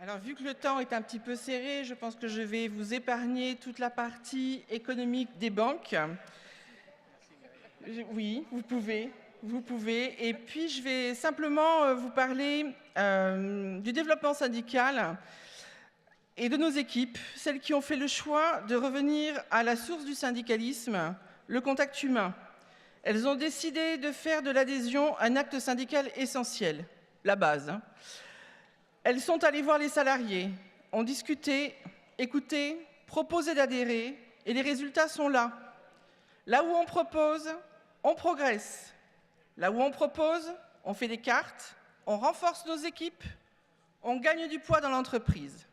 Alors, vu que le temps est un petit peu serré, je pense que je vais vous épargner toute la partie économique des banques. Oui, vous pouvez. Vous pouvez. Et puis, je vais simplement vous parler du développement syndical et de nos équipes, celles qui ont fait le choix de revenir à la source du syndicalisme, le contact humain. Elles ont décidé de faire de l'adhésion un acte syndical essentiel, la base. Elles sont allées voir les salariés, ont discuté, écouté, proposé d'adhérer, et les résultats sont là. Là où on propose, on progresse. Là où on propose, on fait des cartes, on renforce nos équipes, on gagne du poids dans l'entreprise.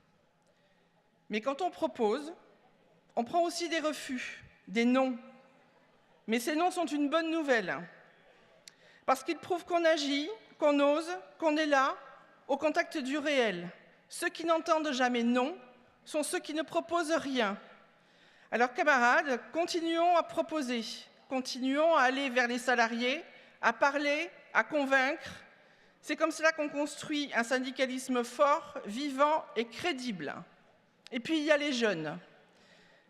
Mais quand on propose, on prend aussi des refus, des non. Mais ces non sont une bonne nouvelle, parce qu'ils prouvent qu'on agit, qu'on ose, qu'on est là, au contact du réel. Ceux qui n'entendent jamais non sont ceux qui ne proposent rien. Alors, camarades, continuons à proposer, continuons à aller vers les salariés, à parler, à convaincre. C'est comme cela qu'on construit un syndicalisme fort, vivant et crédible. Et puis, il y a les jeunes.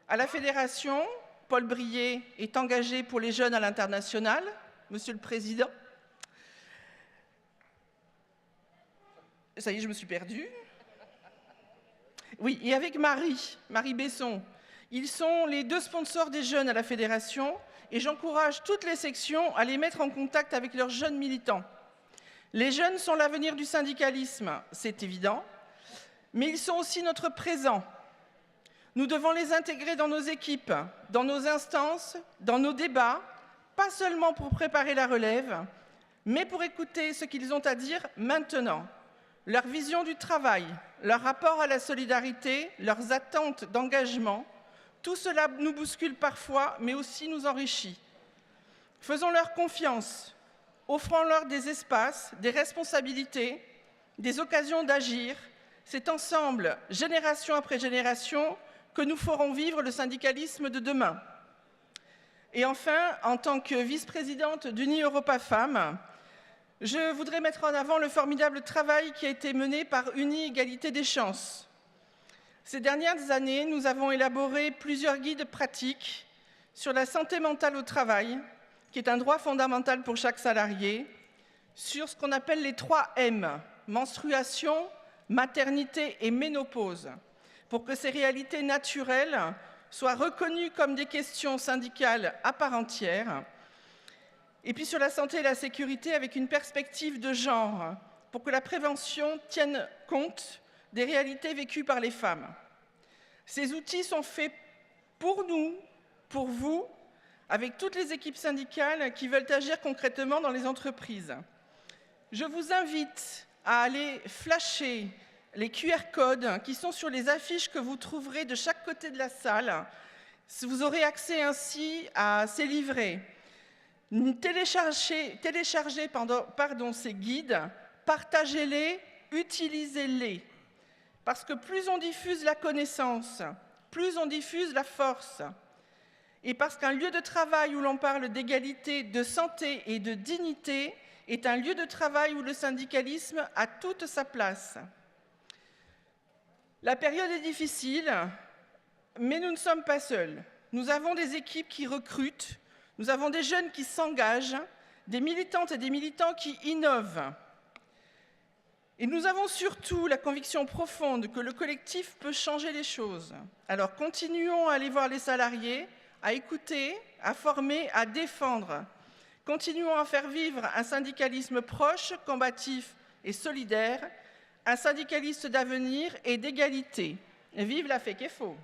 À la Fédération, Paul Brier est engagé pour les jeunes à l'international, Monsieur le Président. Ça y est, je me suis perdue. Oui, et avec Marie Besson. Ils sont les deux sponsors des jeunes à la Fédération et j'encourage toutes les sections à les mettre en contact avec leurs jeunes militants. Les jeunes sont l'avenir du syndicalisme, c'est évident, mais ils sont aussi notre présent. Nous devons les intégrer dans nos équipes, dans nos instances, dans nos débats, pas seulement pour préparer la relève, mais pour écouter ce qu'ils ont à dire maintenant. Leur vision du travail, leur rapport à la solidarité, leurs attentes d'engagement, tout cela nous bouscule parfois, mais aussi nous enrichit. Faisons-leur confiance, offrons-leur des espaces, des responsabilités, des occasions d'agir. C'est ensemble, génération après génération, que nous ferons vivre le syndicalisme de demain. Et enfin, en tant que vice-présidente d'Uni Europa Femmes, je voudrais mettre en avant le formidable travail qui a été mené par Uni Égalité des chances. Ces dernières années, nous avons élaboré plusieurs guides pratiques sur la santé mentale au travail, qui est un droit fondamental pour chaque salarié, sur ce qu'on appelle les 3 M, menstruation, maternité et ménopause, pour que ces réalités naturelles soient reconnues comme des questions syndicales à part entière. Et puis sur la santé et la sécurité avec une perspective de genre, pour que la prévention tienne compte des réalités vécues par les femmes. Ces outils sont faits pour nous, pour vous, avec toutes les équipes syndicales qui veulent agir concrètement dans les entreprises. Je vous invite à aller flasher les QR codes qui sont sur les affiches que vous trouverez de chaque côté de la salle. Vous aurez accès ainsi à ces livrets. Téléchargez ces guides, partagez-les, utilisez-les. Parce que plus on diffuse la connaissance, plus on diffuse la force. Et parce qu'un lieu de travail où l'on parle d'égalité, de santé et de dignité est un lieu de travail où le syndicalisme a toute sa place. La période est difficile, mais nous ne sommes pas seuls. Nous avons des équipes qui recrutent, nous avons des jeunes qui s'engagent, des militantes et des militants qui innovent. Et nous avons surtout la conviction profonde que le collectif peut changer les choses. Alors continuons à aller voir les salariés, à écouter, à former, à défendre. Continuons à faire vivre un syndicalisme proche, combatif et solidaire, un syndicaliste d'avenir et d'égalité. Vive la FECEFO!